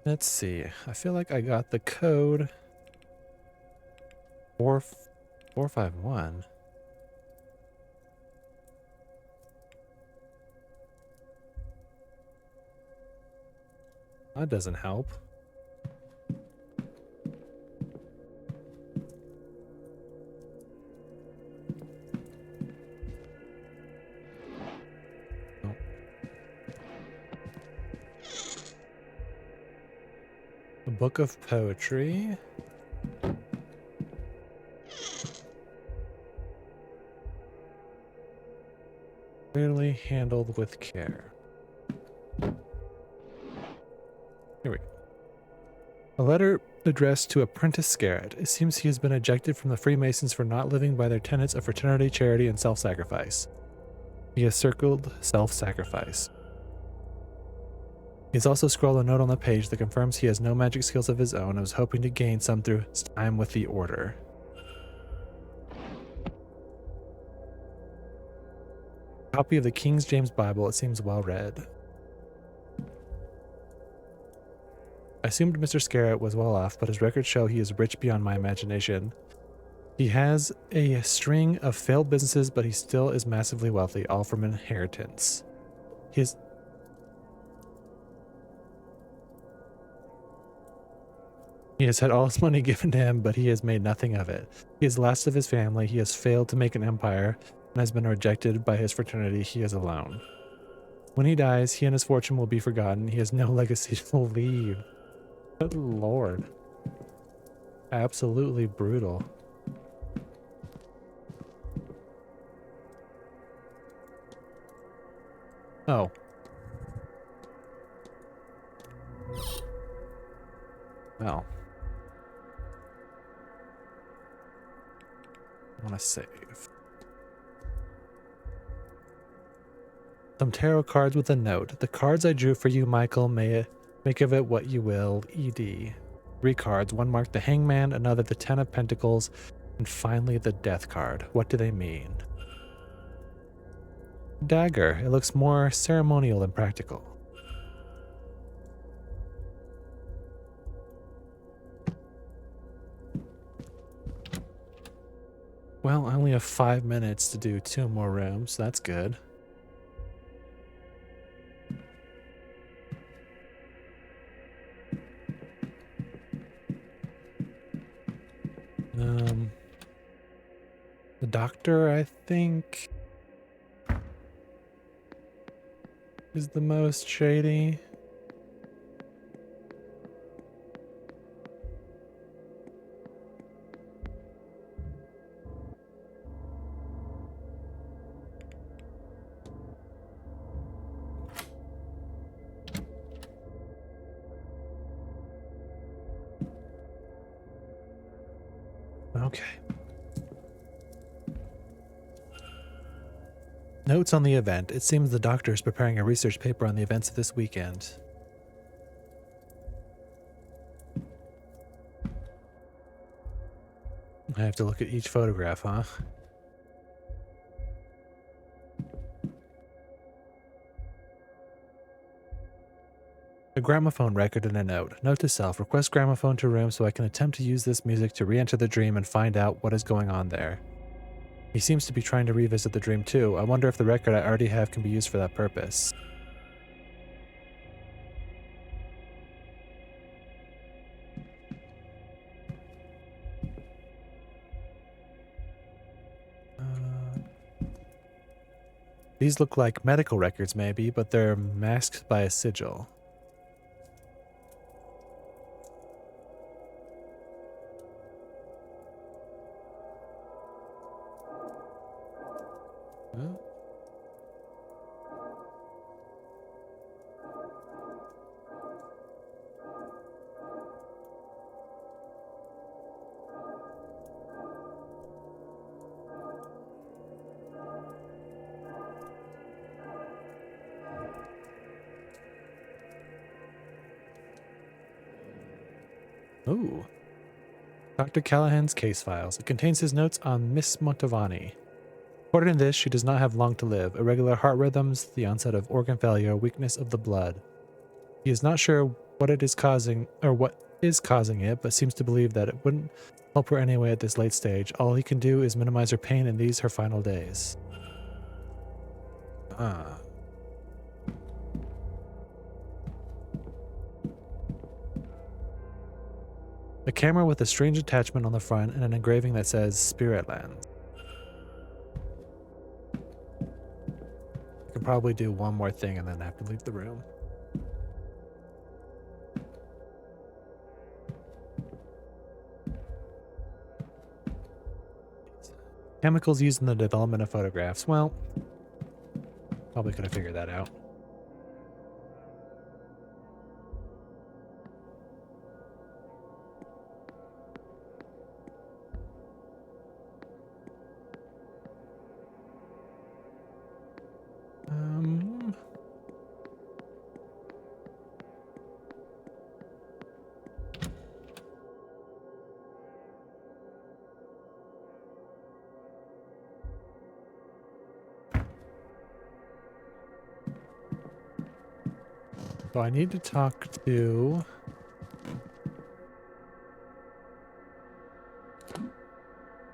Let's see. I feel like I got the code 4451. That doesn't help. Oh. A book of poetry. Clearly handled with care. Here we go. A letter addressed to Apprentice Scarrett. It seems he has been ejected from the Freemasons for not living by their tenets of fraternity, charity, and self-sacrifice. He has circled self-sacrifice. He has also scrawled a note on the page that confirms he has no magic skills of his own and was hoping to gain some through his time with the Order. Copy of the King James Bible. It seems well read. I assumed Mr. Scarrett was well off, but his records show he is rich beyond my imagination. He has a string of failed businesses, but he still is massively wealthy, all from inheritance. He has had all his money given to him, but he has made nothing of it. He is last of his family. He has failed to make an empire and has been rejected by his fraternity. He is alone. When he dies, he and his fortune will be forgotten. He has no legacy to leave. Good Lord. Absolutely brutal. Oh. Well. I want to save. Some tarot cards with a note. The cards I drew for you, Michael, may make of it what you will. ED. 3 cards. One marked the Hangman, another the 10 of Pentacles, and finally the Death card. What do they mean? Dagger. It looks more ceremonial than practical. Well, I only have 5 minutes to do 2 more rooms. That's good. The doctor, I think, is the most shady. Okay. Notes on the event. It seems the doctor is preparing a research paper on the events of this weekend. I have to look at each photograph, huh? A gramophone record and a note. Note to self. Request gramophone to room so I can attempt to use this music to re-enter the dream and find out what is going on there. He seems to be trying to revisit the dream too. I wonder if the record I already have can be used for that purpose. These look like medical records maybe, but they're masked by a sigil. Huh? Ooh. Dr. Callahan's case files. It contains his notes on Miss Montavani. According to this, she does not have long to live. Irregular heart rhythms, the onset of organ failure, weakness of the blood. He is not sure what it is causing, or what is causing it, but seems to believe that it wouldn't help her anyway at this late stage. All he can do is minimize her pain in these her final days. Ah. A camera with a strange attachment on the front and an engraving that says Spiritland. I can probably do one more thing and then have to leave the room. Chemicals used in the development of photographs. Well, probably could have figured that out. So I need to talk to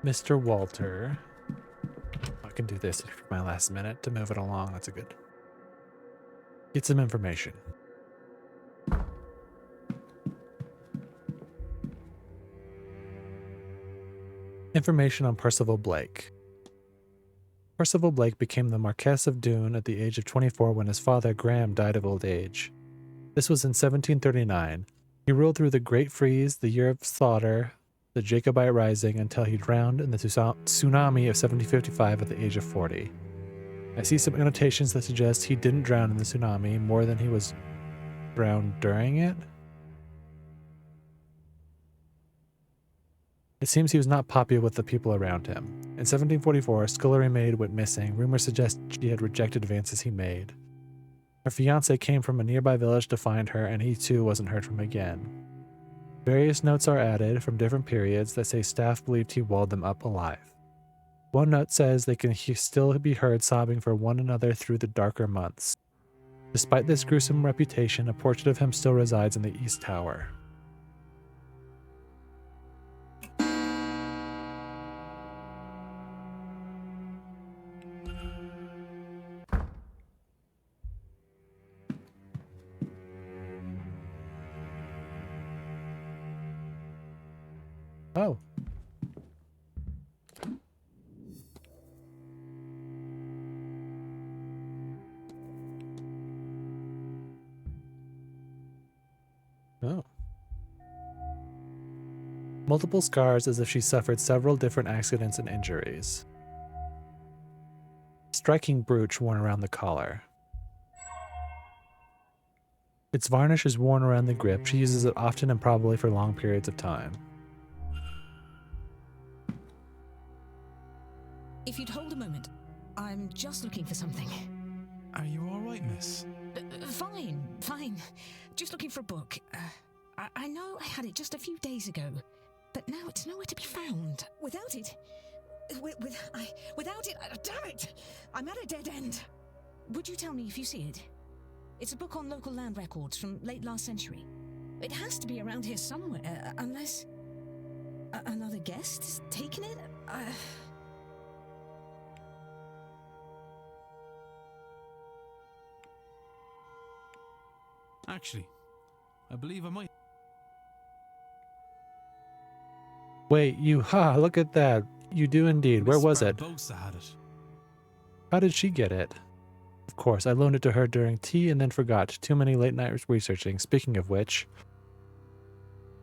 Mr. Walter. I can do this for my last minute to move it along. That's a good. Get some information. Information on Percival Blake. Percival Blake became the Marquess of Doon at the age of 24 when his father, Graham, died of old age. This was in 1739. He ruled through the Great Freeze, the Year of Slaughter, the Jacobite Rising, until he drowned in the tsunami of 1755 at the age of 40. I see some annotations that suggest he didn't drown in the tsunami more than he was drowned during it. It seems he was not popular with the people around him. In 1744, a scullery maid went missing. Rumors suggest she had rejected advances he made. Her fiancé came from a nearby village to find her, and he too wasn't heard from again. Various notes are added from different periods that say staff believed he walled them up alive. One note says they can still be heard sobbing for one another through the darker months. Despite this gruesome reputation, a portrait of him still resides in the East Tower. Oh. Oh. Multiple scars as if she suffered several different accidents and injuries. Striking brooch worn around the collar. Its varnish is worn around the grip. She uses it often and probably for long periods of time. If you'd hold a moment, I'm just looking for something. Are you all right, miss? Fine. Just looking for a book. I know I had it just a few days ago, but now it's nowhere to be found. Without it, damn it! I'm at a dead end. Would you tell me if you see it? It's a book on local land records from late last century. It has to be around here somewhere, unless another guest's taken it. Actually, I believe I might. Wait, look at that. You do indeed. Where was it? Barbosa had it. How did she get it? Of course, I loaned it to her during tea and then forgot. Too many late nights researching. Speaking of which,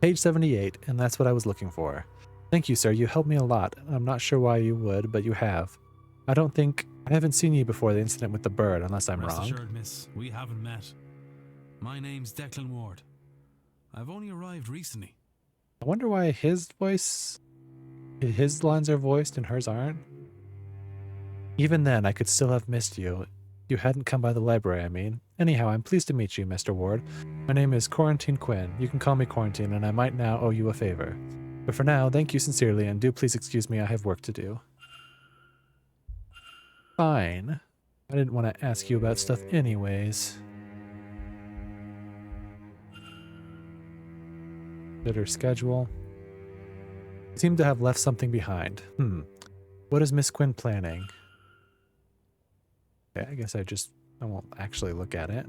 page 78, and that's what I was looking for. Thank you, sir. You helped me a lot. I'm not sure why you would, but you have. I haven't seen you before the incident with the bird, unless I'm Rest wrong. assured, miss, we haven't met. My name's Declan Ward. I've only arrived recently. I wonder why his lines are voiced and hers aren't. Even then, I could still have missed you. You hadn't come by the library, I mean. Anyhow, I'm pleased to meet you, Mr. Ward. My name is Quarantine Quinn. You can call me Quarantine, and I might now owe you a favor. But for now, thank you sincerely, and do please excuse me, I have work to do. Fine. I didn't want to ask you about stuff anyways. Did her schedule. Seemed to have left something behind. What is Miss Quinn planning? Okay, I guess I won't actually look at it.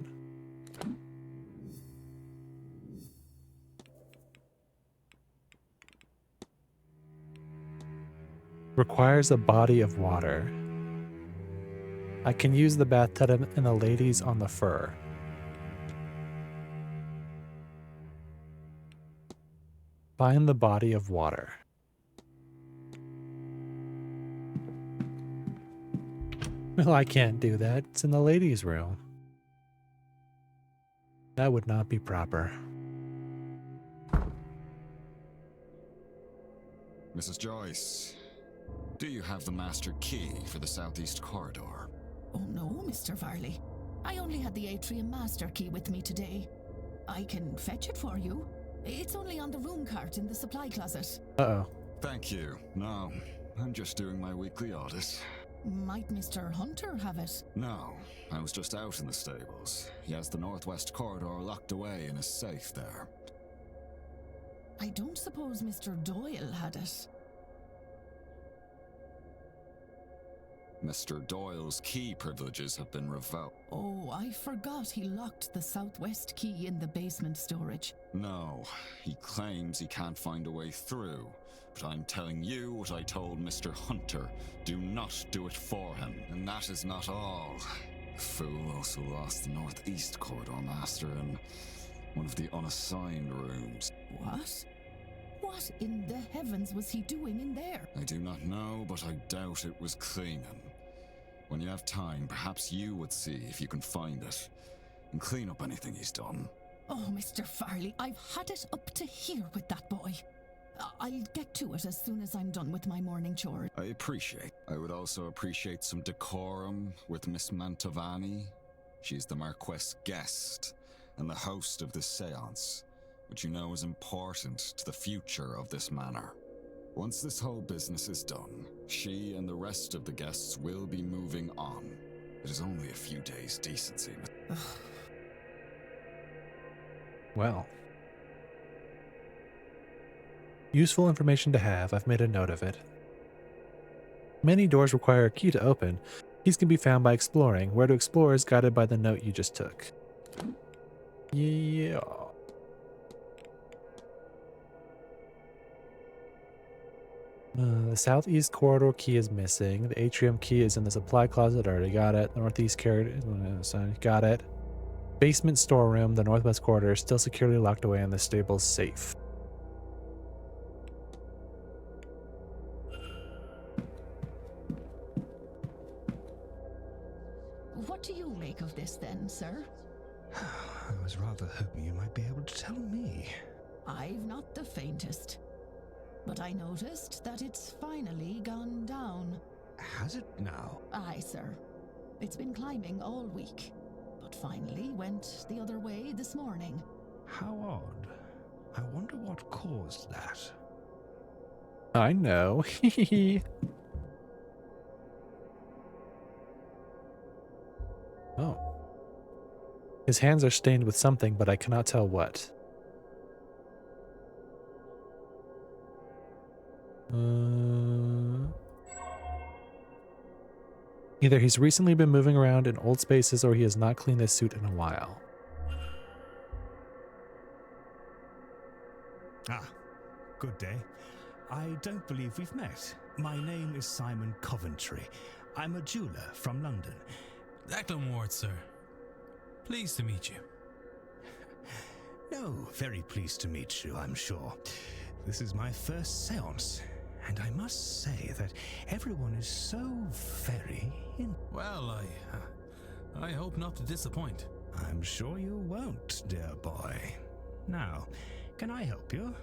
Requires a body of water. I can use the bathtub and the ladies on the fur. Find the body of water. Well, I can't do that. It's in the ladies' room. That would not be proper. Mrs. Joyce, do you have the master key for the southeast corridor? Oh no, Mr. Varley. I only had the atrium master key with me today. I can fetch it for you. It's only on the room cart in the supply closet. Uh-oh. Thank you. No, I'm just doing my weekly audit. Might Mr. Hunter have it? No, I was just out in the stables. He has the northwest corridor locked away in his safe there. I don't suppose Mr. Doyle had it. Mr. Doyle's key privileges have been revoked. Oh, I forgot he locked the southwest key in the basement storage. No, he claims he can't find a way through. But I'm telling you what I told Mr. Hunter. Do not do it for him. And that is not all. The fool also lost the northeast corridor master in one of the unassigned rooms. What? What in the heavens was he doing in there? I do not know, but I doubt it was cleaning. When you have time, perhaps you would see if you can find it and clean up anything he's done. Oh, Mr. Farley, I've had it up to here with that boy. I'll get to it as soon as I'm done with my morning chore. I would also appreciate some decorum with Miss Mantovani. She's the Marquess guest and the host of this séance, which you know is important to the future of this manor. Once this whole business is done, she and the rest of the guests will be moving on. It is only a few days' decency. Well. Useful information to have. I've made a note of it. Many doors require a key to open. Keys can be found by exploring. Where to explore is guided by the note you just took. Yeah. The southeast corridor key is missing. The atrium key is in the supply closet. Already got it. The northeast corridor, got it. Basement storeroom. The northwest corridor is still securely locked away in the stable's safe. What do you make of this then, sir? I was rather hoping you might be able to tell me. I've not the faintest. But I noticed that it's finally gone down. Has it now? Aye, sir. It's been climbing all week, but finally went the other way this morning. How odd. I wonder what caused that. I know. Oh. His hands are stained with something, but I cannot tell what. Either he's recently been moving around in old spaces or he has not cleaned his suit in a while. Ah, good day. I don't believe we've met. My name is Simon Coventry. I'm a jeweler from London. Declan Ward, sir. Pleased to meet you. No, very pleased to meet you, I'm sure. This is my first séance, and I must say that everyone is so very Well, I hope not to disappoint. I'm sure you won't, dear boy. Now, can I help you?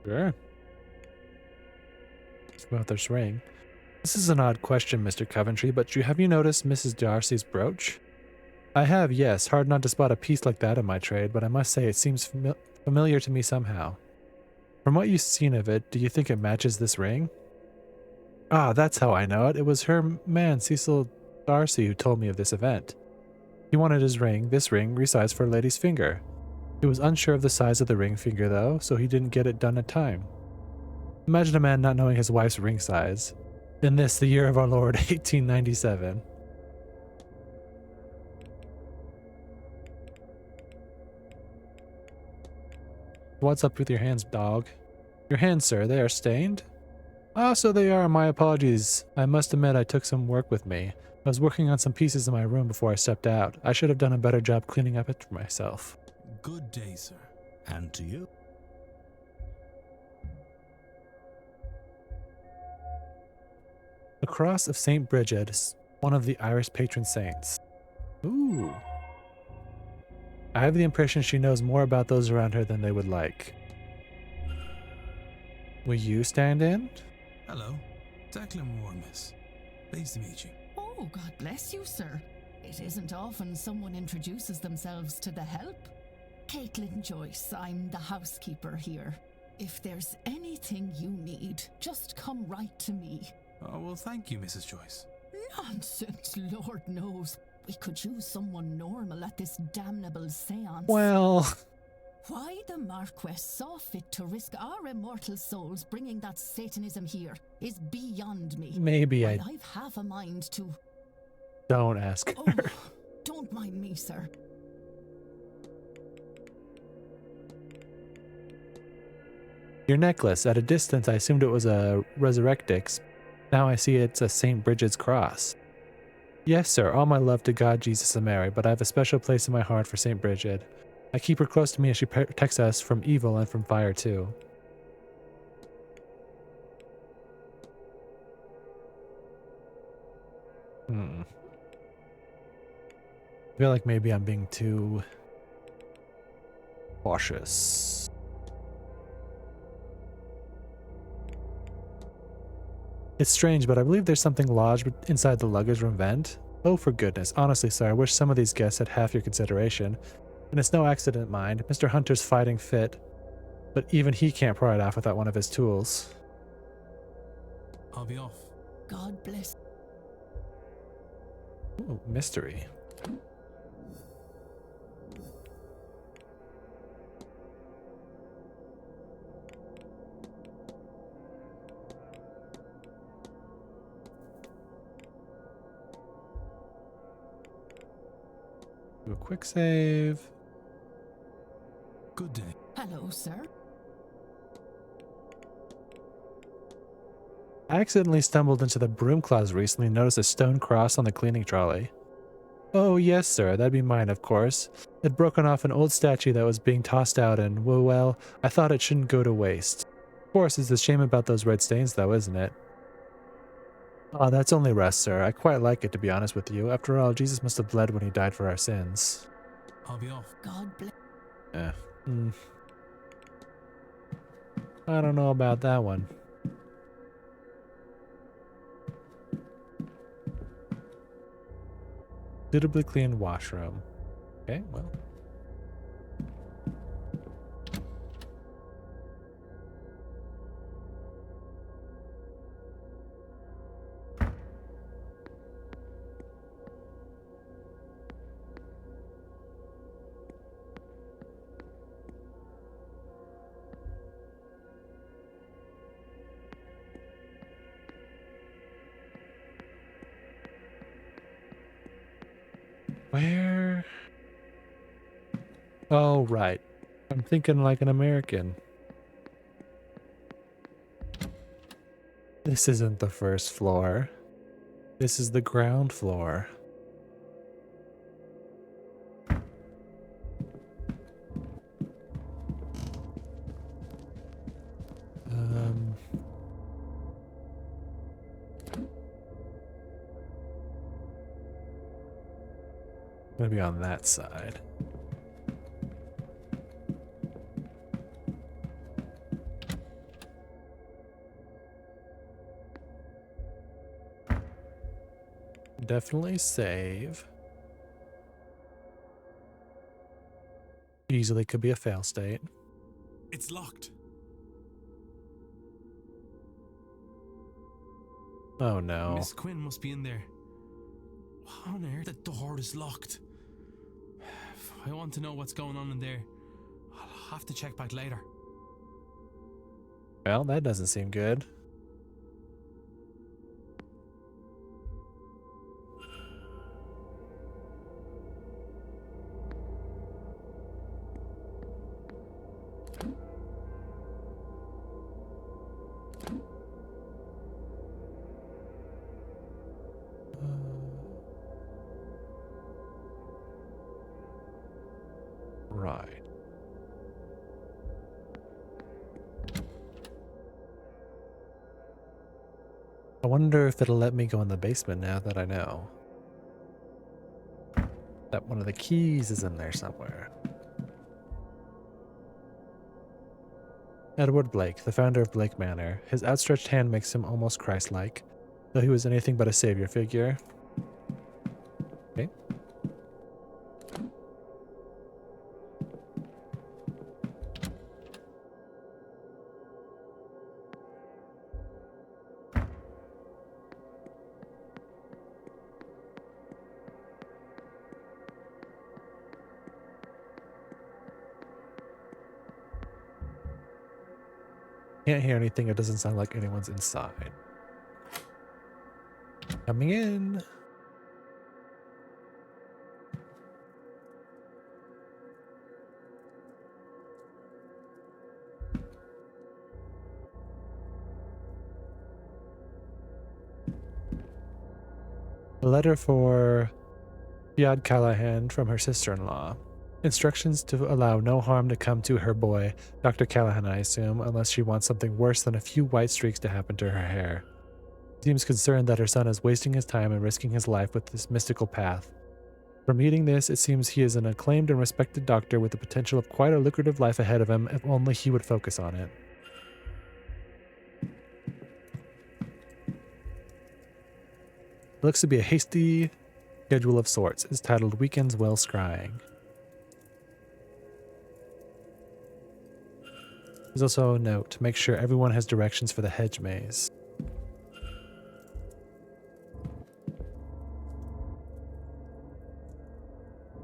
Sure. Let's go out this ring. This is an odd question, Mr. Coventry, but have you noticed Mrs. Darcy's brooch? I have, yes. Hard not to spot a piece like that in my trade, but I must say it seems familiar to me somehow. From what you've seen of it, do you think it matches this ring? Ah, that's how I know it. It was her man, Cecil Darcy, who told me of this event. He wanted his ring, this ring, resized for a lady's finger. He was unsure of the size of the ring finger, though, so he didn't get it done in time. Imagine a man not knowing his wife's ring size. In this, the year of our Lord, 1897. What's up with your hands, dog? Your hands, sir, they are stained? Ah, so they are. My apologies. I must admit I took some work with me. I was working on some pieces in my room before I stepped out. I should have done a better job cleaning up after myself. Good day, sir. And to you. The Cross of St. Bridget is one of the Irish patron saints. Ooh. I have the impression she knows more about those around her than they would like. Will you stand in? Hello. Declan Ward, miss. Pleased to meet you. Oh, God bless you, sir. It isn't often someone introduces themselves to the help. Caitlin Joyce, I'm the housekeeper here. If there's anything you need, just come right to me. Oh, well, thank you, Mrs. Joyce. Nonsense, Lord knows. We could use someone normal at this damnable seance. Well, Why the Marquess saw fit to risk our immortal souls bringing that Satanism here is beyond me. maybe While I I've half a mind to... don't ask Oh, her. don't mind me, sir. Your necklace. At a distance, I assumed it was a Resurrectix. Now I see it's a St. Bridget's cross. Yes, sir, all my love to God, Jesus, and Mary, but I have a special place in my heart for St. Bridget. I keep her close to me as she protects us from evil and from fire, too. I feel like maybe I'm being too cautious. It's strange, but I believe there's something lodged inside the luggage room vent. Oh, for goodness. Honestly, sir, I wish some of these guests had half your consideration. And it's no accident, mind. Mr. Hunter's fighting fit, but even he can't pry it off without one of his tools. I'll be off. God bless. Ooh, mystery. Do a quick save. Good day. Hello, sir. I accidentally stumbled into the broom closet recently and noticed a stone cross on the cleaning trolley. Oh, yes, sir, that'd be mine, of course. It'd broken off an old statue that was being tossed out and, well, I thought it shouldn't go to waste. Of course, it's a shame about those red stains, though, isn't it? Oh, that's only rust, sir. I quite like it, to be honest with you. After all, Jesus must have bled when he died for our sins. I'll be off. God bless. I don't know about that one. Suitably cleaned washroom. Okay, well. Where? Oh, right. I'm thinking like an American. This isn't the first floor. This is the ground floor. Gonna be on that side. Definitely save. Easily could be a fail state. It's locked. Oh no. Miss Quinn must be in there. What on earth? The door is locked. I want to know what's going on in there. I'll have to check back later. Well, that doesn't seem good. Right. I wonder if it'll let me go in the basement now that I know that one of the keys is in there somewhere. Edward Blake, the founder of Blake Manor. His outstretched hand makes him almost Christ-like, though he was anything but a savior figure. Okay. Can't hear anything. It doesn't sound like anyone's inside. Coming in. A letter for Fiad Callahan from her sister-in-law. Instructions to allow no harm to come to her boy, Dr. Callahan, I assume, unless she wants something worse than a few white streaks to happen to her hair. Seems concerned that her son is wasting his time and risking his life with this mystical path. From reading this, it seems he is an acclaimed and respected doctor with the potential of quite a lucrative life ahead of him if only he would focus on it. Looks to be a hasty schedule of sorts. It's titled Weekends Well Scrying. There's also a note to make sure everyone has directions for the hedge maze.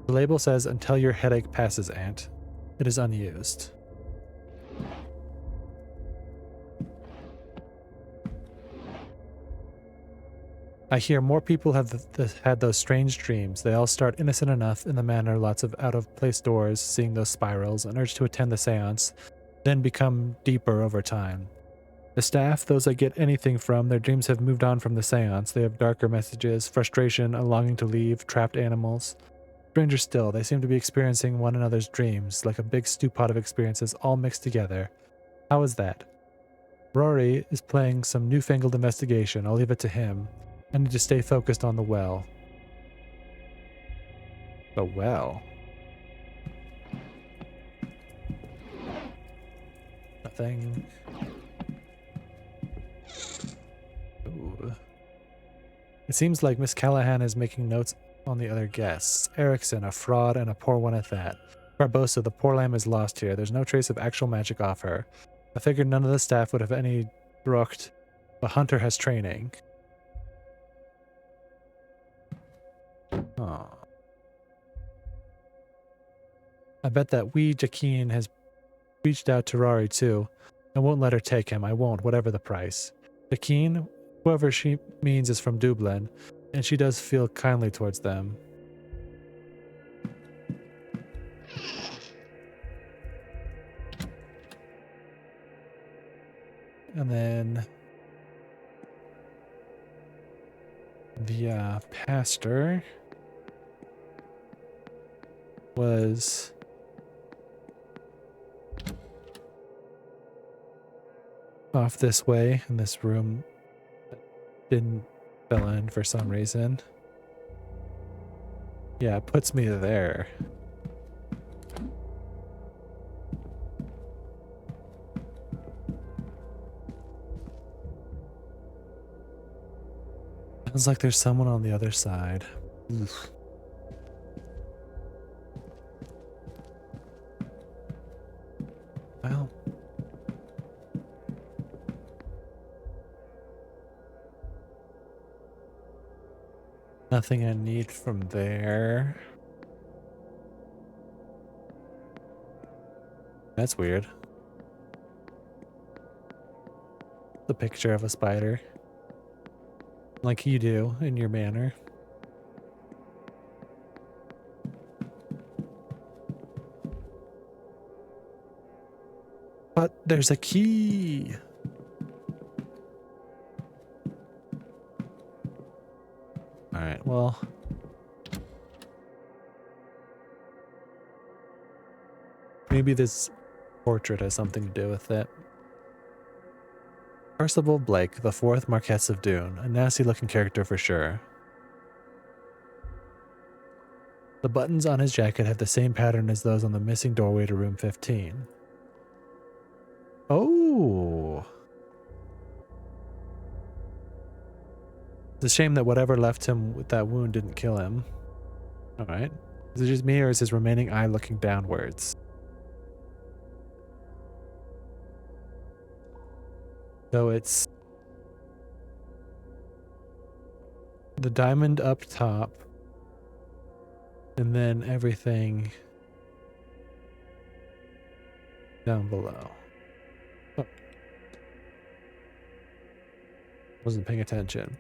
The label says, "Until your headache passes, Aunt." It is unused. I hear more people have had those strange dreams. They all start innocent enough in the manor, lots of out-of-place doors, seeing those spirals, an urge to attend the seance, then become deeper over time. The staff, those I get anything from, their dreams have moved on from the seance. They have darker messages, frustration, a longing to leave, trapped animals. Stranger still, they seem to be experiencing one another's dreams, like a big stew pot of experiences all mixed together. How is that? Rory is playing some newfangled investigation. I'll leave it to him. I need to stay focused on the well. The well? Nothing. Ooh. It seems like Miss Callahan is making notes on the other guests. Erickson, a fraud and a poor one at that. Barbosa, the poor lamb is lost here. There's no trace of actual magic off her. I figured none of the staff would have any drucht, but Hunter has training. Oh. I bet that wee Jakeen has reached out to Rory too. I won't let her take him. I won't, whatever the price. Jakeen, whoever she means, is from Dublin, and she does feel kindly towards them. And then the pastor was off this way in this room. Didn't fill in for some reason. Yeah, it puts me there. Sounds like there's someone on the other side. Oof. Well. Nothing I need from there. That's weird. The picture of a spider. Like you do in your manor. But there's a key. Alright, well. Maybe this portrait has something to do with it. Percival Blake, the fourth Marquess of Doon. A nasty looking character for sure. The buttons on his jacket have the same pattern as those on the missing doorway to room 15. Oh! It's a shame that whatever left him with that wound didn't kill him. Alright. Is it just me, or is his remaining eye looking downwards? So it's the diamond up top, and then everything down below. Oh. Wasn't paying attention.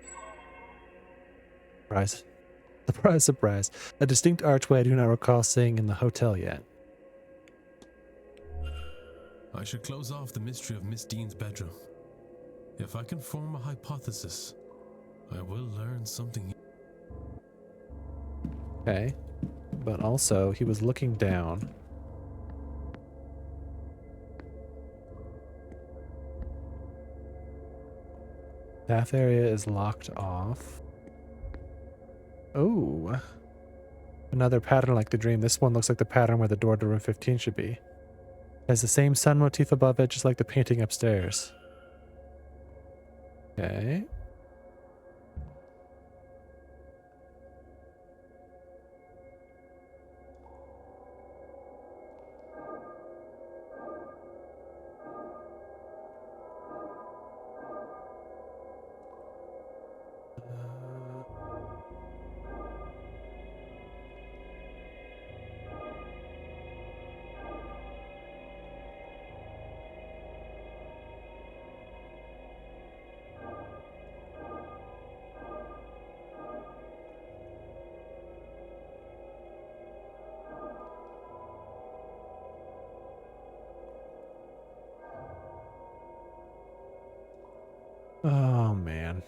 Surprise. Surprise, surprise. A distinct archway I do not recall seeing in the hotel yet. I should close off the mystery of Miss Dean's bedroom. If I can form a hypothesis, I will learn something. Okay. But also, he was looking down. Bath area is locked off. Oh. Another pattern like the dream. This one looks like the pattern where the door to room 15 should be. Has the same sun motif above it, just like the painting upstairs. Okay. Oh, man.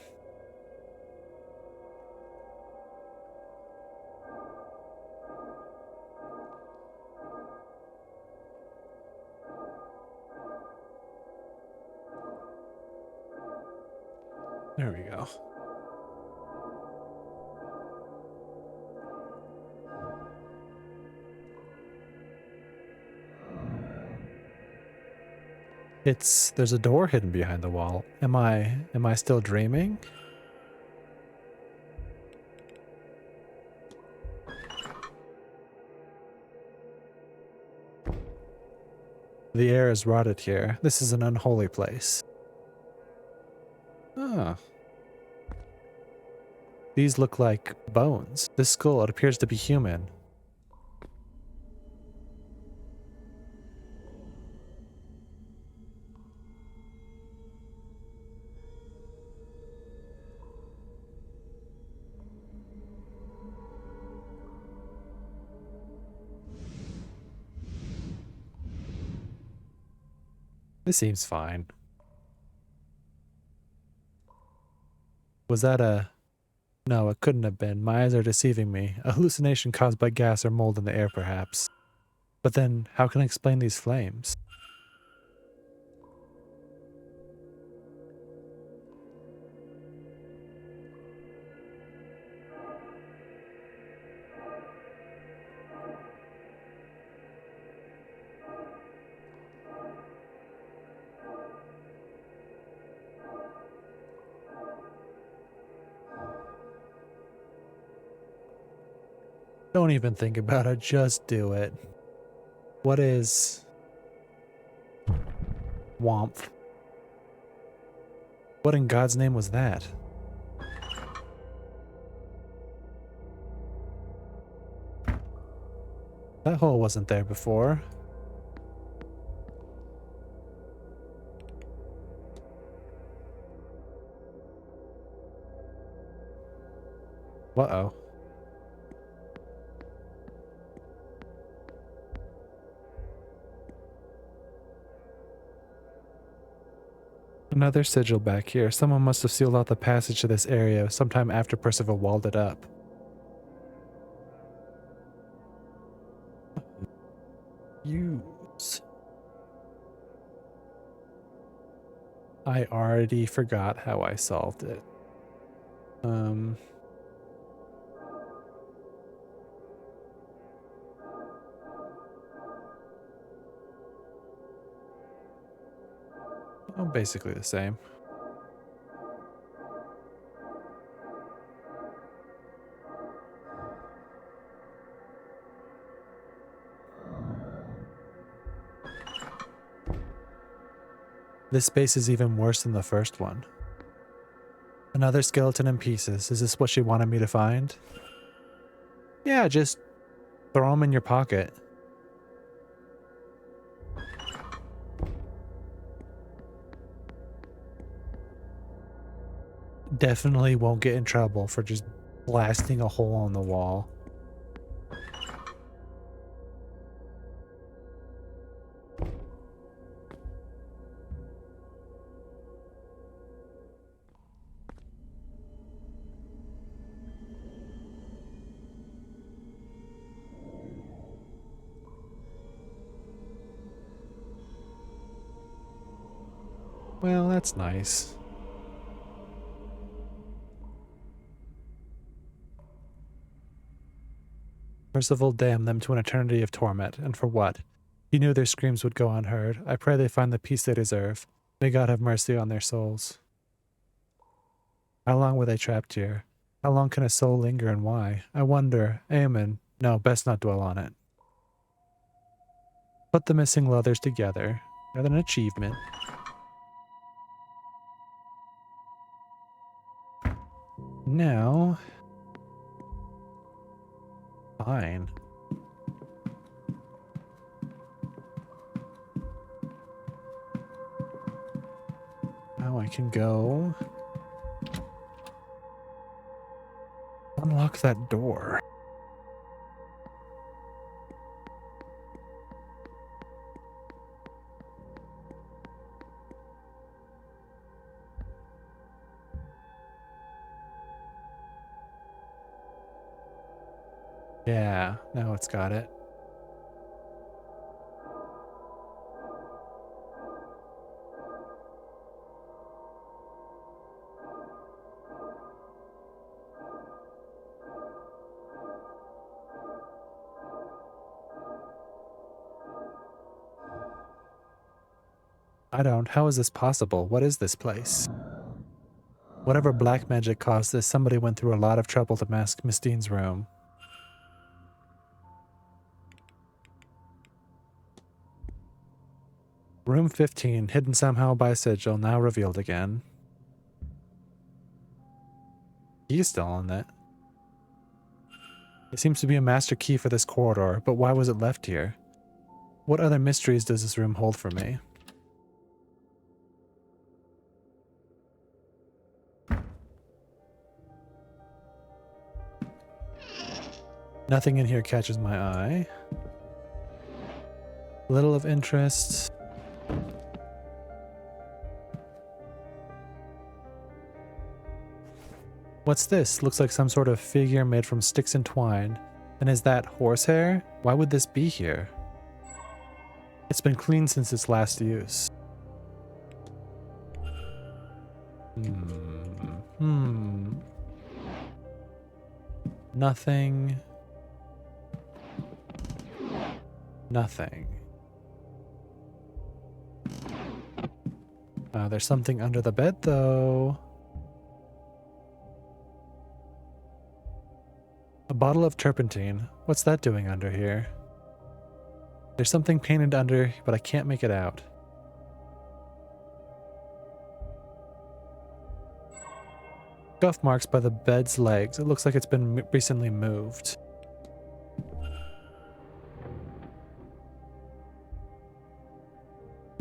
There we go. There's a door hidden behind the wall. Am I still dreaming? The air is rotted here. This is an unholy place. Ah. These look like bones. This skull, it appears to be human. This seems fine. Was that a... No, it couldn't have been. My eyes are deceiving me. A hallucination caused by gas or mold in the air, perhaps. But then, how can I explain these flames? Don't even think about it, just do it. What is... Womp. What in God's name was that? That hole wasn't there before. Uh-oh. Another sigil back here. Someone must have sealed out the passage to this area sometime after Percival walled it up. Use. I already forgot how I solved it. Well, basically the same. This space is even worse than the first one. Another skeleton in pieces. Is this what she wanted me to find? Yeah, just throw them in your pocket. Definitely won't get in trouble for just blasting a hole on the wall. Well, that's nice. Percival damned them to an eternity of torment, and for what? He knew their screams would go unheard. I pray they find the peace they deserve. May God have mercy on their souls. How long were they trapped here? How long can a soul linger and why? I wonder. Amen. No, best not dwell on it. Put the missing leathers together. Got an achievement. Now... Fine. Now I can go... unlock that door. Yeah, now it's got it. How is this possible? What is this place? Whatever black magic caused this, somebody went through a lot of trouble to mask Miss Dean's room. Room 15, hidden somehow by a sigil, now revealed again. He's still on it. It seems to be a master key for this corridor, but why was it left here? What other mysteries does this room hold for me? Nothing in here catches my eye. Little of interest. What's this? Looks like some sort of figure made from sticks and twine. And is that horsehair? Why would this be here? It's been cleaned since its last use. Nothing. Nothing. There's something under the bed, though. A bottle of turpentine. What's that doing under here? There's something painted under, but I can't make it out. Scuff marks by the bed's legs. It looks like it's been recently moved.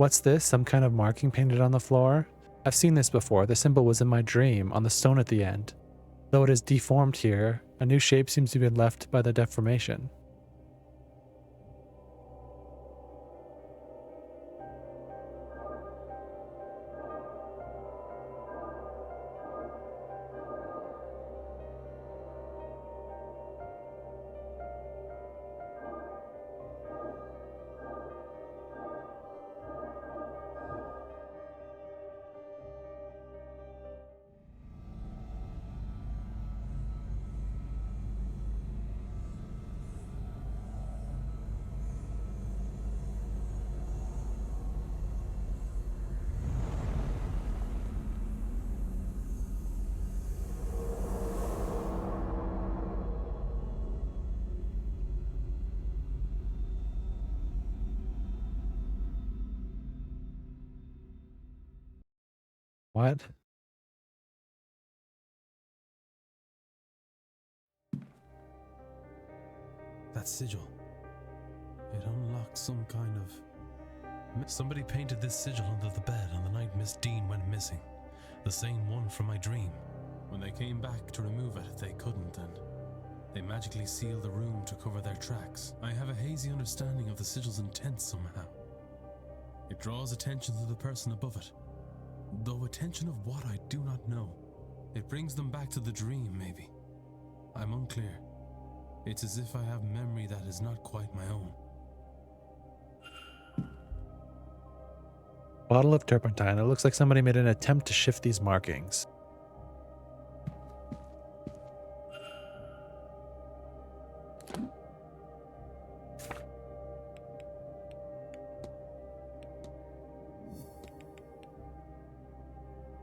What's this? Some kind of marking painted on the floor? I've seen this before. The symbol was in my dream, on the stone at the end. Though it is deformed here, a new shape seems to be left by the deformation. What? That sigil. It unlocked some kind of... Somebody painted this sigil under the bed on the night Miss Dean went missing. The same one from my dream. When they came back to remove it, they couldn't, and they magically sealed the room to cover their tracks. I have a hazy understanding of the sigil's intent somehow. It draws attention to the person above it. Though attention of what, I do not know. It brings them back to the dream, maybe. I'm unclear. It's as if I have memory that is not quite my own. Bottle of turpentine. It looks like somebody made an attempt to shift these markings.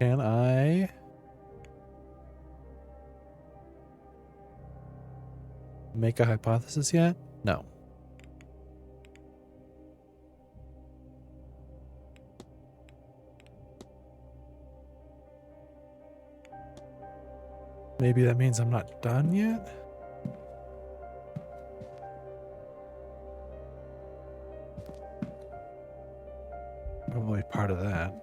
Can I make a hypothesis yet? No. Maybe that means I'm not done yet? Probably part of that.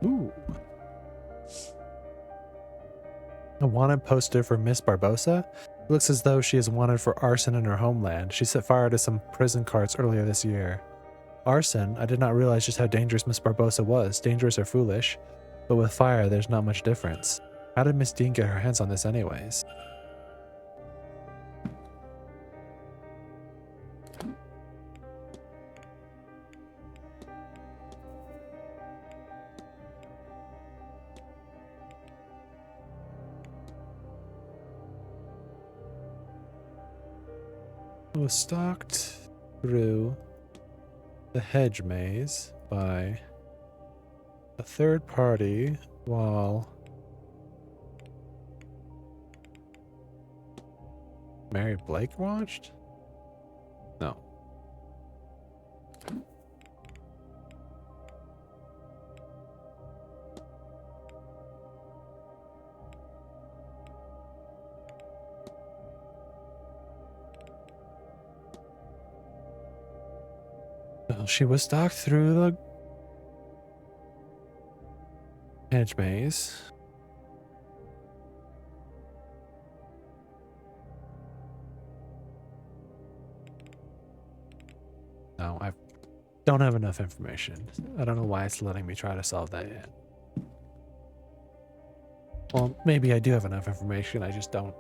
Ooh. A wanted poster for Miss Barbosa? It looks as though she is wanted for arson in her homeland. She set fire to some prison carts earlier this year. Arson? I did not realize just how dangerous Miss Barbosa was. Dangerous or foolish. But with fire, there's not much difference. How did Miss Dean get her hands on this anyways? It was stalked through the hedge maze by a third party while Mary Blake watched? No. Well, she was stalked through the hedge maze. No, I don't have enough information. I don't know why it's letting me try to solve that yet. Well, maybe I do have enough information. I just don't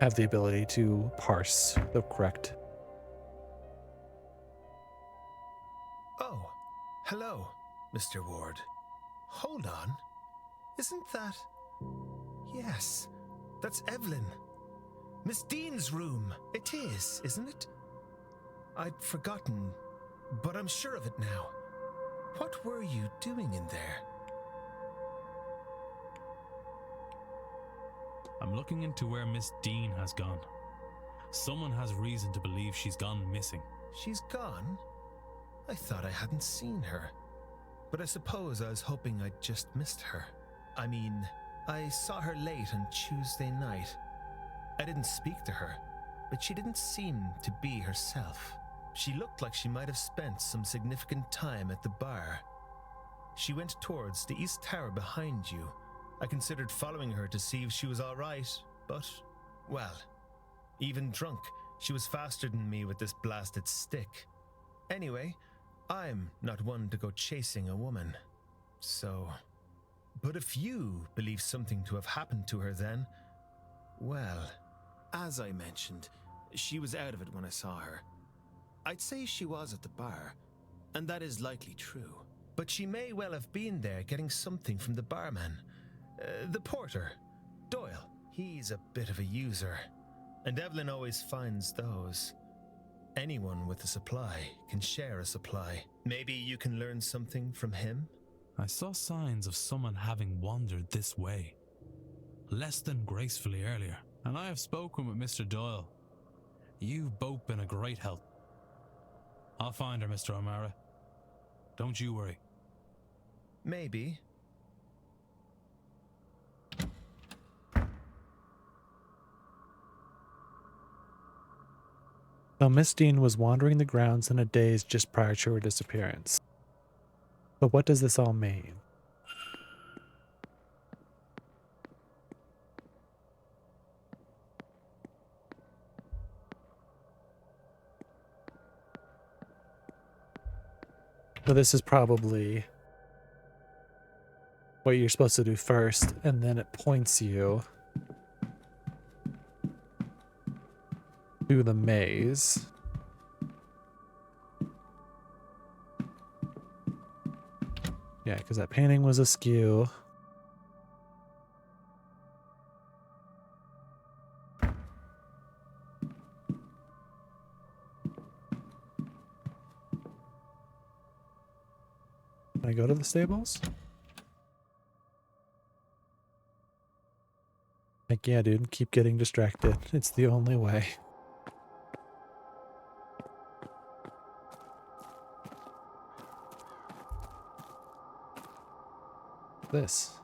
have the ability to parse the correct. Oh, hello, Mr. Ward. Hold on. Isn't that... Yes, that's Evelyn. Miss Dean's room. It is, isn't it? I'd forgotten, but I'm sure of it now. What were you doing in there? I'm looking into where Miss Dean has gone. Someone has reason to believe she's gone missing. She's gone? I thought I hadn't seen her. But I suppose I was hoping I'd just missed her. I mean, I saw her late on Tuesday night. I didn't speak to her, but she didn't seem to be herself. She looked like she might have spent some significant time at the bar. She went towards the east tower behind you. I considered following her to see if she was all right, but, well, even drunk, she was faster than me with this blasted stick. Anyway, I'm not one to go chasing a woman. So, but if you believe something to have happened to her then, well, as I mentioned, she was out of it when I saw her. I'd say she was at the bar, and that is likely true. But she may well have been there getting something from the barman. The porter, Doyle. He's a bit of a user, and Evelyn always finds those. Anyone with a supply can share a supply. Maybe you can learn something from him? I saw signs of someone having wandered this way, less than gracefully earlier, and I have spoken with Mr. Doyle. You've both been a great help. I'll find her, Mr. O'Mara. Don't you worry. Maybe. So Miss Dean was wandering the grounds in a daze just prior to her disappearance. But what does this all mean? So this is probably what you're supposed to do first, and then it points you to the maze. Yeah, because that painting was askew. Can I go to the stables? Like, yeah, dude, keep getting distracted. It's the only way. This.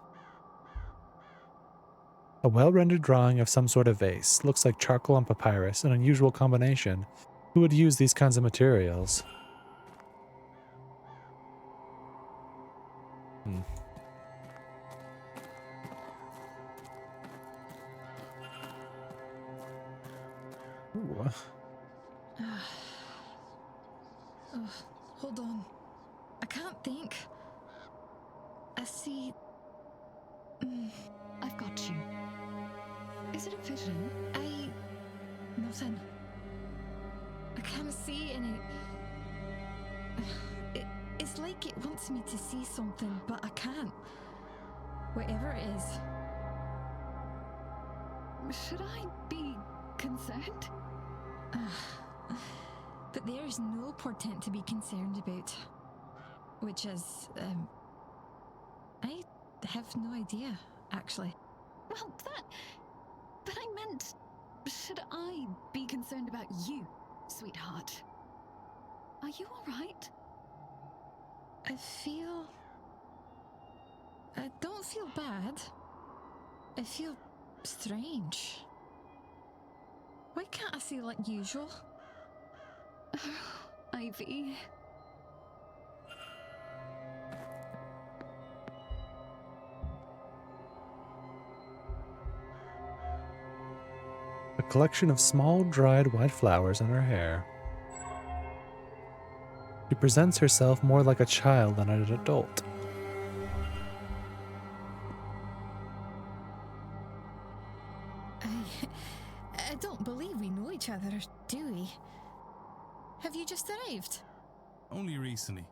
A well-rendered drawing of some sort of vase. Looks like charcoal and papyrus, an unusual combination. Who would use these kinds of materials? Ooh. Oh, hold on. I can't think. I see. I've got you. Is it a vision? Nothing. I can't see any. It's like it wants me to see something, but I can't. Whatever it is. Should I be concerned? But there is no portent to be concerned about. Which is, I have no idea, actually. Well, but I meant, should I be concerned about you, sweetheart? Are you alright? I don't feel bad. I feel strange. Why can't I see like usual? Ivy. A collection of small, dried white flowers in her hair. She presents herself more like a child than an adult. I don't believe we know each other, do we? Have you just arrived? Only recently.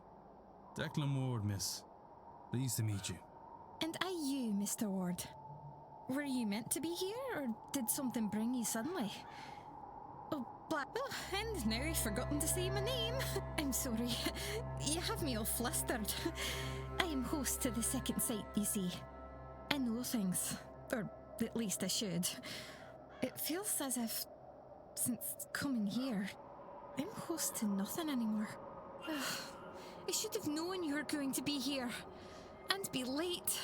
Declan Ward, miss. Pleased to meet you. And are you, Mr. Ward? Were you meant to be here, or did something bring you suddenly? Oh, Black. Oh, and now you've forgotten to say my name. I'm sorry. You have me all flustered. I am host to the second sight, you see. I know things. Or at least I should. It feels as if, since coming here, I'm host to nothing anymore. I should have known you were going to be here. And be late.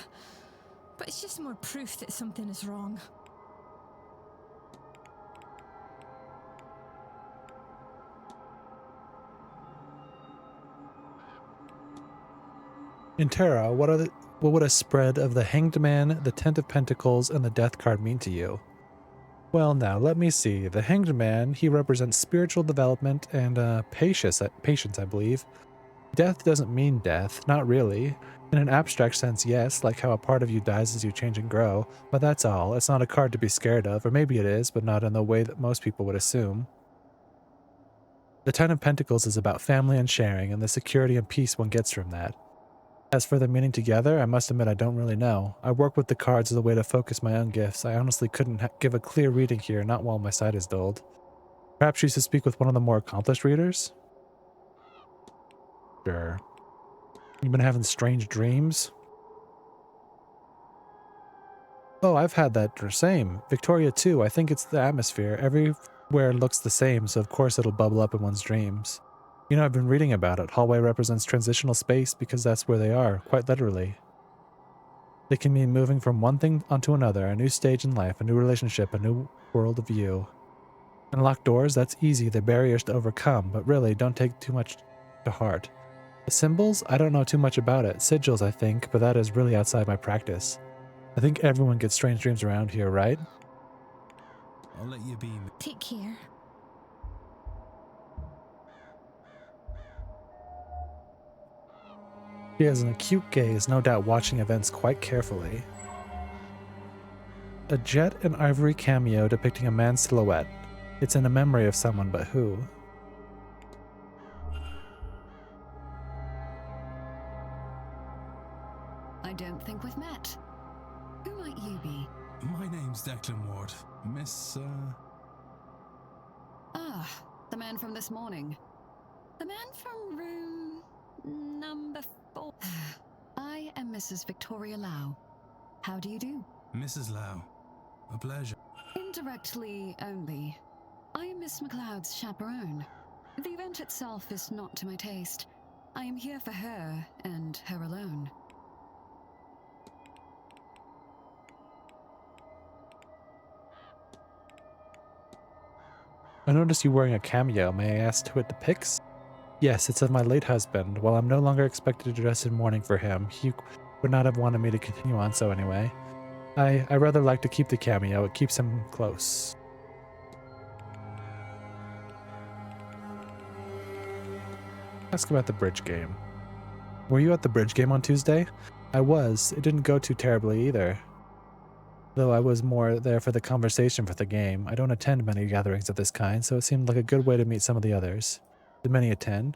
But it's just more proof that something is wrong. In Terra, what would a spread of the Hanged Man, the Tent of Pentacles, and the Death card mean to you? Well, now, let me see. The Hanged Man, he represents spiritual development and patience, I believe. Death doesn't mean death, not really. In an abstract sense, yes, like how a part of you dies as you change and grow, but that's all. It's not a card to be scared of, or maybe it is, but not in the way that most people would assume. The Ten of Pentacles is about family and sharing, and the security and peace one gets from that. As for the meaning together, I must admit I don't really know. I work with the cards as a way to focus my own gifts. I honestly couldn't give a clear reading here, not while my sight is dulled. Perhaps you should speak with one of the more accomplished readers? Sure. You've been having strange dreams? Oh, I've had that same. Victoria too. I think it's the atmosphere. Everywhere looks the same, so of course it'll bubble up in one's dreams. You know, I've been reading about it. Hallway represents transitional space because that's where they are, quite literally. They can mean moving from one thing onto another, a new stage in life, a new relationship, a new world of view. And locked doors, that's easy, they're barriers to overcome, but really, don't take too much to heart. The symbols, I don't know too much about it. Sigils, I think, but that is really outside my practice. I think everyone gets strange dreams around here, right? I'll let you be. Take care. She has an acute gaze, no doubt watching events quite carefully. A jet and ivory cameo depicting a man's silhouette. It's in a memory of someone, but who? I don't think we've met. Who might you be? My name's Declan Ward. Miss, Ah, the man from this morning. The man from room number 4. I am Mrs. Victoria Lau. How do you do? Mrs. Lau. A pleasure. Indirectly only. I am Miss McLeod's chaperone. The event itself is not to my taste. I am here for her, and her alone. I noticed you wearing a cameo. May I ask who it depicts? Yes, it's of my late husband. While I'm no longer expected to dress in mourning for him, he would not have wanted me to continue on so anyway. I rather like to keep the cameo. It keeps him close. Ask about the bridge game. Were you at the bridge game on Tuesday? I was. It didn't go too terribly either. Though I was more there for the conversation for the game. I don't attend many gatherings of this kind, so it seemed like a good way to meet some of the others. Did many attend?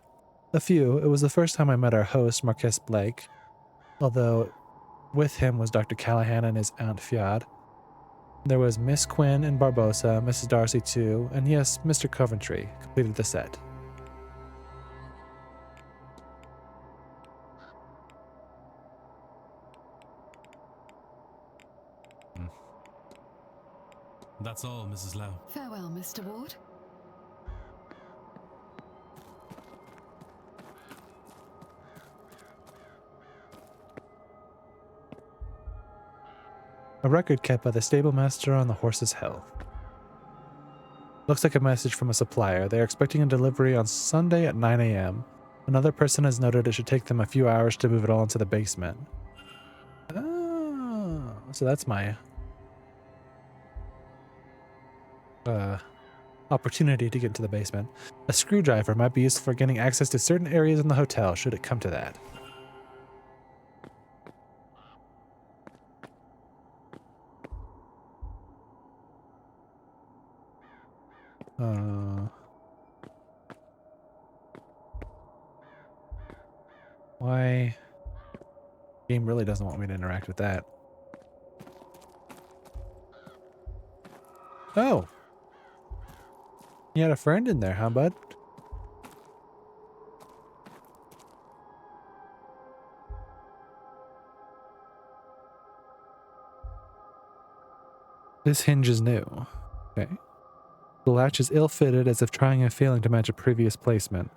A few. It was the first time I met our host, Marquess Blake, although with him was Dr. Callahan and his Aunt Fiad. There was Miss Quinn and Barbosa, Mrs. Darcy too, and yes, Mr. Coventry completed the set. That's all, Mrs. Lau. Farewell, Mr. Ward. A record kept by the stablemaster on the horse's health. Looks like a message from a supplier. They are expecting a delivery on Sunday at 9 a.m. Another person has noted it should take them a few hours to move it all into the basement. Oh, so that's my opportunity to get into the basement. A screwdriver might be useful for getting access to certain areas in the hotel, should it come to that. Why? Game really doesn't want me to interact with that. Oh! You had a friend in there, huh, bud? This hinge is new. Okay. The latch is ill-fitted, as if trying and failing to match a previous placement.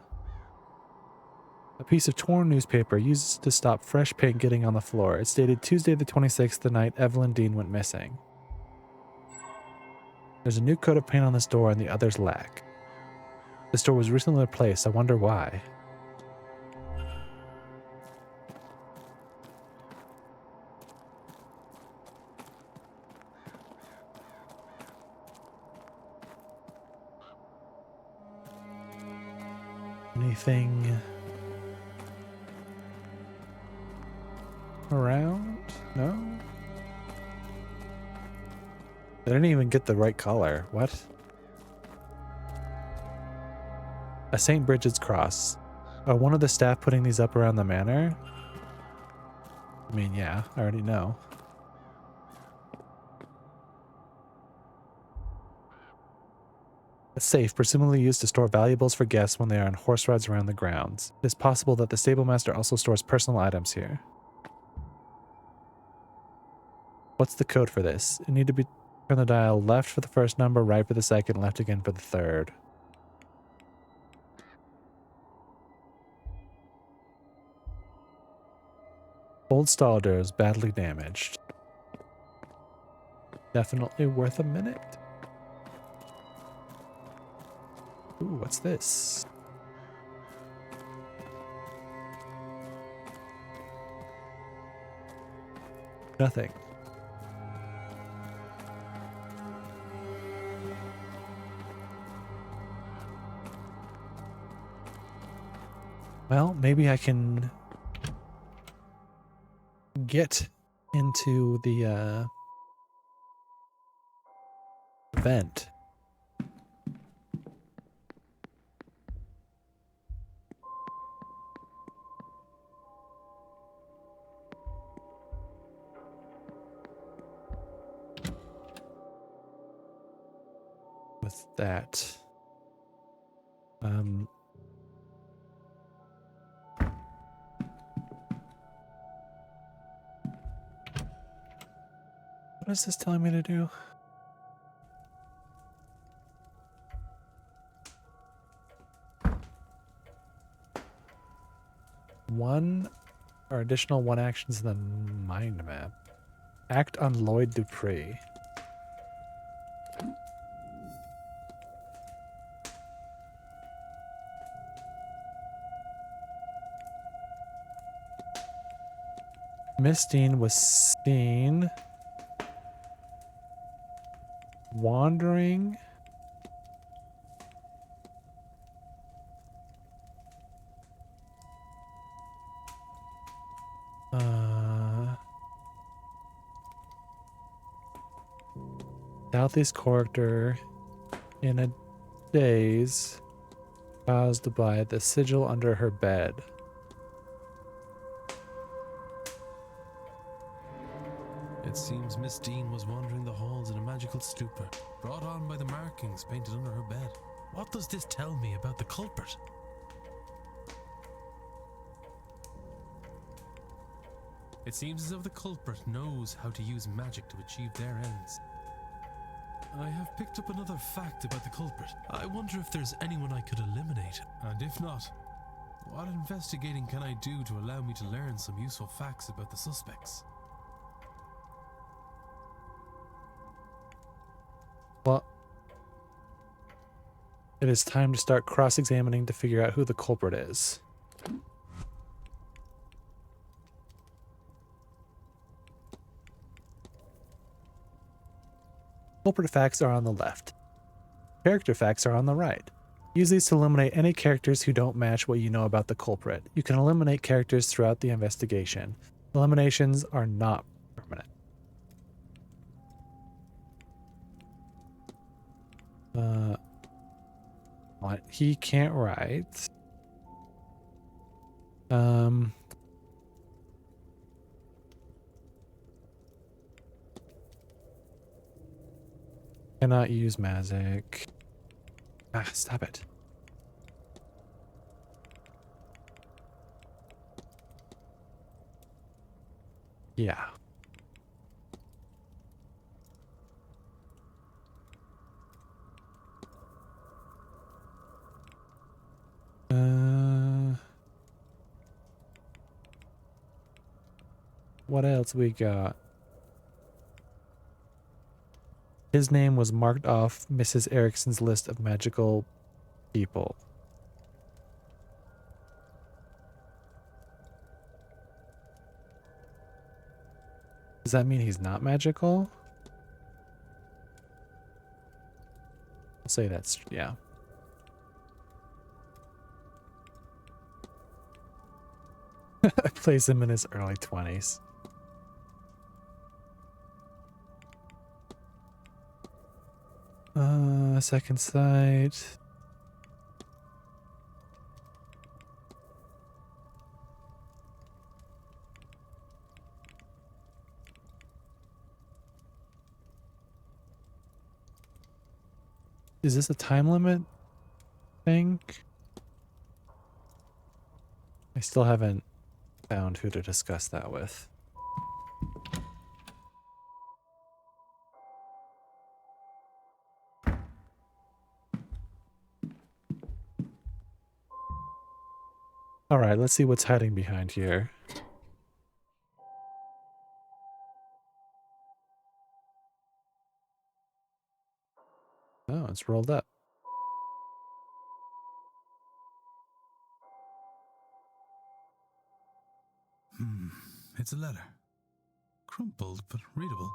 A piece of torn newspaper used to stop fresh paint getting on the floor. It's dated Tuesday the 26th, the night Evelyn Dean went missing. There's a new coat of paint on this door and the others lack. This door was recently replaced. I wonder why. Anything around? No? I didn't even get the right color. What? A St. Bridget's cross. Are one of the staff putting these up around the manor? I mean, yeah, I already know. A safe, presumably used to store valuables for guests when they are on horse rides around the grounds. It is possible that the stablemaster also stores personal items here. What's the code for this? It need to be turn the dial left for the first number, right for the second, left again for the third. Old stall doors badly damaged. Definitely worth a minute. Ooh, what's this? Nothing. Well, maybe I can get into the vent. With that. What is this telling me to do? One or additional one actions in the mind map. Act on Lloyd Dupree. Miss Dean was seen wandering southeast corridor in a daze caused by the sigil under her bed. It seems Miss Dean was wandering the halls in a magical stupor, brought on by the markings painted under her bed. What does this tell me about the culprit? It seems as if the culprit knows how to use magic to achieve their ends. I have picked up another fact about the culprit. I wonder if there's anyone I could eliminate, and if not, what investigating can I do to allow me to learn some useful facts about the suspects? Well, it is time to start cross-examining to figure out who the culprit is. Culprit facts are on the left. Character facts are on the right. Use these to eliminate any characters who don't match what you know about the culprit. You can eliminate characters throughout the investigation. Eliminations are not permanent. What? He can't write. Cannot use magic. Ah, stop it. Yeah. What else we got? His name was marked off Mrs. Erickson's list of magical people. Does that mean he's not magical? I'll say that's, yeah. I place him in his early 20s. Second sight. Is this a time limit thing? I still haven't found who to discuss that with. All right, let's see what's hiding behind here. Oh, it's rolled up. It's a letter. Crumpled but readable.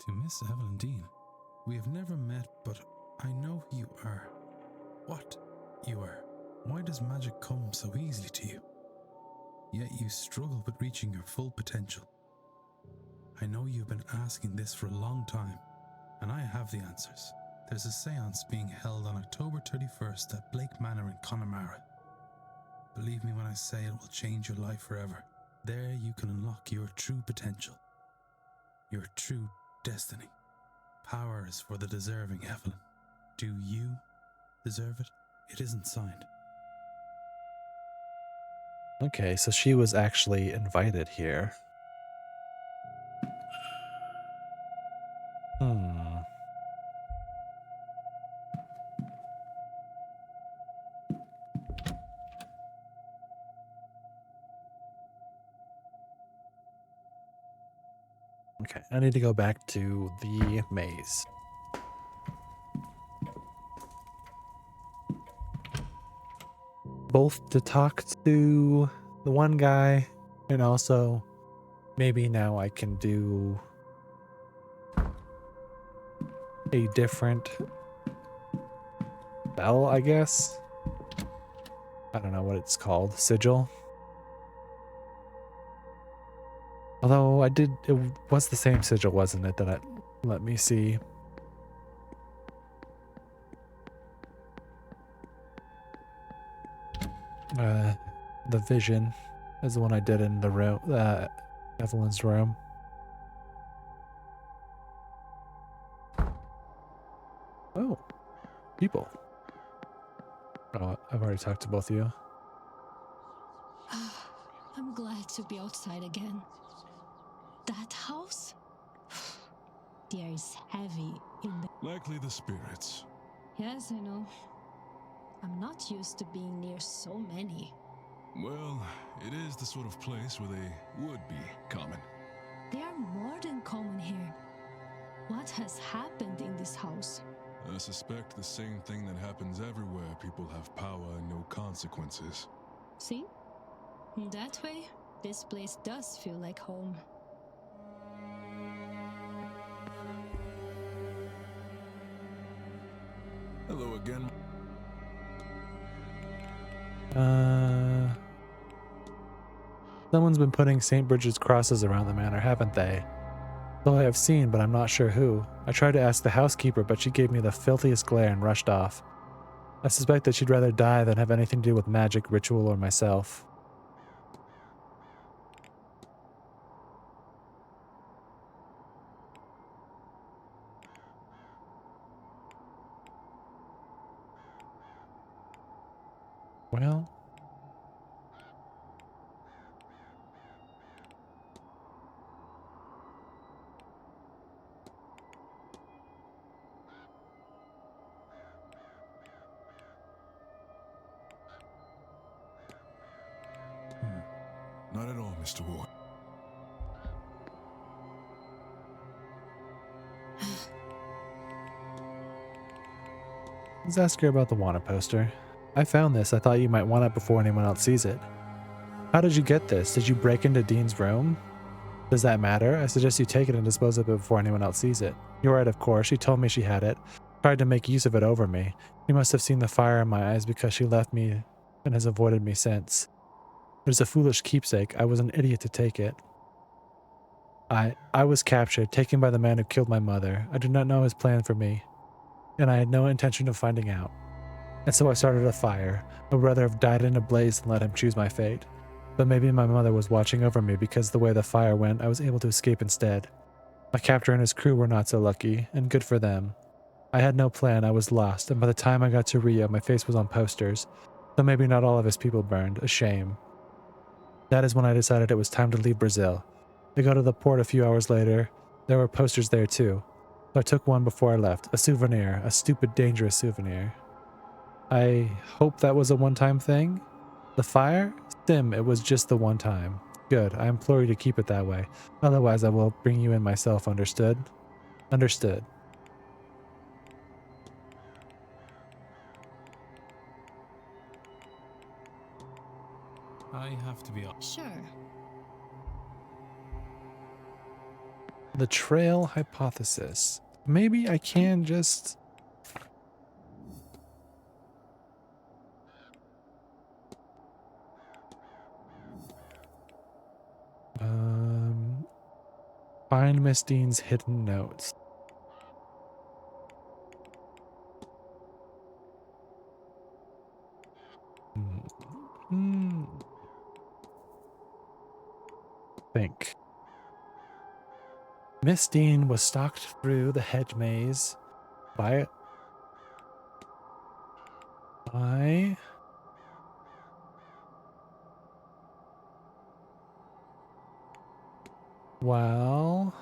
To Miss Evelyn Dean. We have never met, but I know who you are. What you are. Why does magic come so easily to you? Yet you struggle with reaching your full potential. I know you've been asking this for a long time, and I have the answers. There's a seance being held on October 31st at Blake Manor in Connemara. Believe me when I say it will change your life forever. There you can unlock your true potential, your true destiny. Power is for the deserving, Evelyn. Do you deserve it? It isn't signed. Okay, so she was actually invited here. Okay, I need to go back to the maze. Both to talk to the one guy, and also maybe now I can do a different spell, I guess. I don't know what it's called. Sigil. Although it was the same sigil, wasn't it? Let me see. The vision is the one I did in the room, Evelyn's room. Oh, people. Oh, I've already talked to both of you. I'm glad to be outside again. That house? There is heavy in the... Likely the spirits. Yes, I know. I'm not used to being near so many. Well, it is the sort of place where they would be common. They are more than common here. What has happened in this house? I suspect the same thing that happens everywhere people have power and no consequences. See? In that way, this place does feel like home. Hello again. Someone's been putting St. Bridget's crosses around the manor, haven't they? Though I have seen, but I'm not sure who. I tried to ask the housekeeper, but she gave me the filthiest glare and rushed off. I suspect that she'd rather die than have anything to do with magic, ritual, or myself. Well... Not at all, Mr. Ward. Let's ask her about the wanted poster. I found this. I thought you might want it before anyone else sees it. How did you get this? Did you break into Dean's room? Does that matter? I suggest you take it and dispose of it before anyone else sees it. You're right, of course. She told me she had it. Tried to make use of it over me. She must have seen the fire in my eyes because she left me and has avoided me since. It is a foolish keepsake. I was an idiot to take it. I was captured, taken by the man who killed my mother. I did not know his plan for me, and I had no intention of finding out. And so I started a fire. I would rather have died in a blaze than let him choose my fate. But maybe my mother was watching over me because the way the fire went, I was able to escape instead. My captor and his crew were not so lucky, and good for them. I had no plan, I was lost, and by the time I got to Rio, my face was on posters. So maybe not all of his people burned. A shame. That is when I decided it was time to leave Brazil. I got to the port a few hours later. There were posters there too. So I took one before I left. A souvenir. A stupid, dangerous souvenir. I hope that was a one-time thing. The fire? Sim, it was just the one time. Good. I implore you to keep it that way. Otherwise, I will bring you in myself, understood? Understood. I have to be honest. Sure. The trail hypothesis. Maybe I can just... Find Miss Dean's hidden notes. Think. Miss Dean was stalked through the hedge maze by... Well...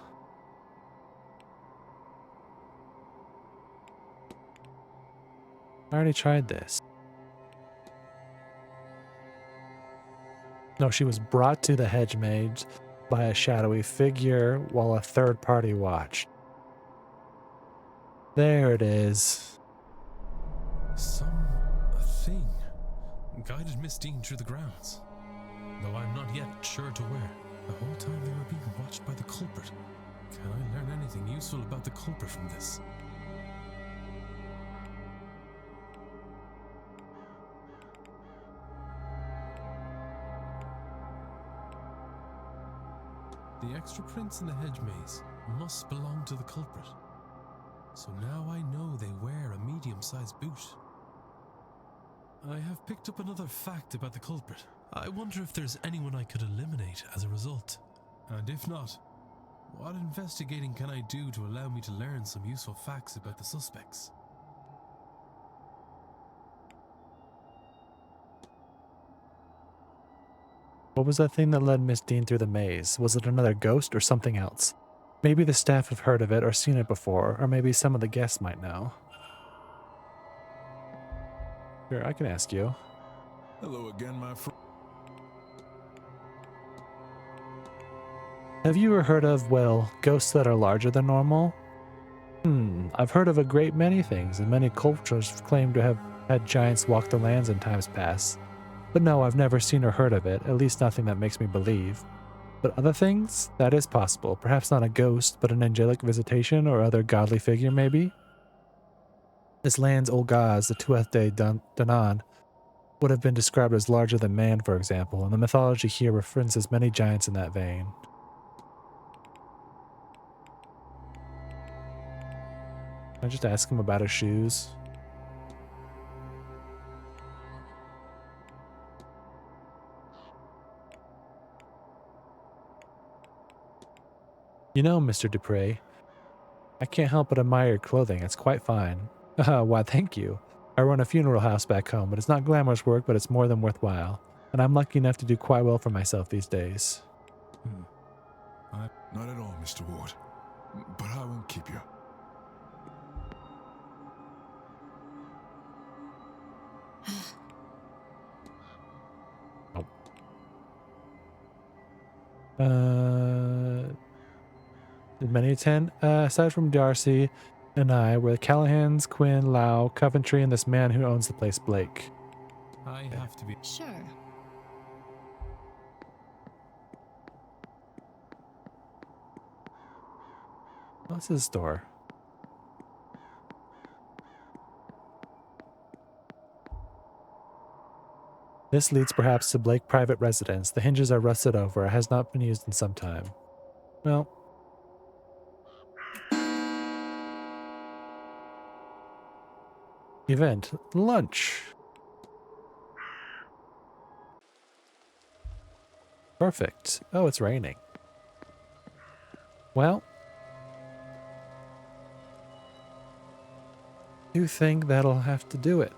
I already tried this. No, she was brought to the hedge maze by a shadowy figure while a third party watched. There it is. A thing guided Miss Dean through the grounds, though I'm not yet sure to where. The whole time they were being watched by the culprit. Can I learn anything useful about the culprit from this? The extra prints in the hedge maze must belong to the culprit. So now I know they wear a medium-sized boot. I have picked up another fact about the culprit. I wonder if there's anyone I could eliminate as a result. And if not, what investigating can I do to allow me to learn some useful facts about the suspects? What was that thing that led Miss Dean through the maze? Was it another ghost or something else? Maybe the staff have heard of it or seen it before, or maybe some of the guests might know. Sure, I can ask you. Hello again, my friend. Have you ever heard of, well, ghosts that are larger than normal? I've heard of a great many things, and many cultures claim to have had giants walk the lands in times past. But no, I've never seen or heard of it, at least nothing that makes me believe. But other things? That is possible. Perhaps not a ghost, but an angelic visitation or other godly figure, maybe? This land's old gods, the Tuath de Danann, would have been described as larger than man, for example, and the mythology here references many giants in that vein. Can I just ask him about his shoes? You know, Mr. Dupre, I can't help but admire your clothing. It's quite fine. Why, thank you. I run a funeral house back home, but it's not glamorous work, but it's more than worthwhile. And I'm lucky enough to do quite well for myself these days. Not at all, Mr. Ward. But I won't keep you. Did many attend? Aside from Darcy, and I were the Callahans, Quinn, Lau, Coventry, and this man who owns the place, Blake. I have to be. Sure. What's his door? This leads perhaps to Blake private residence. The hinges are rusted over. It has not been used in some time. Well. Event. Lunch. Perfect. Oh, it's raining. Well. You think that'll have to do it.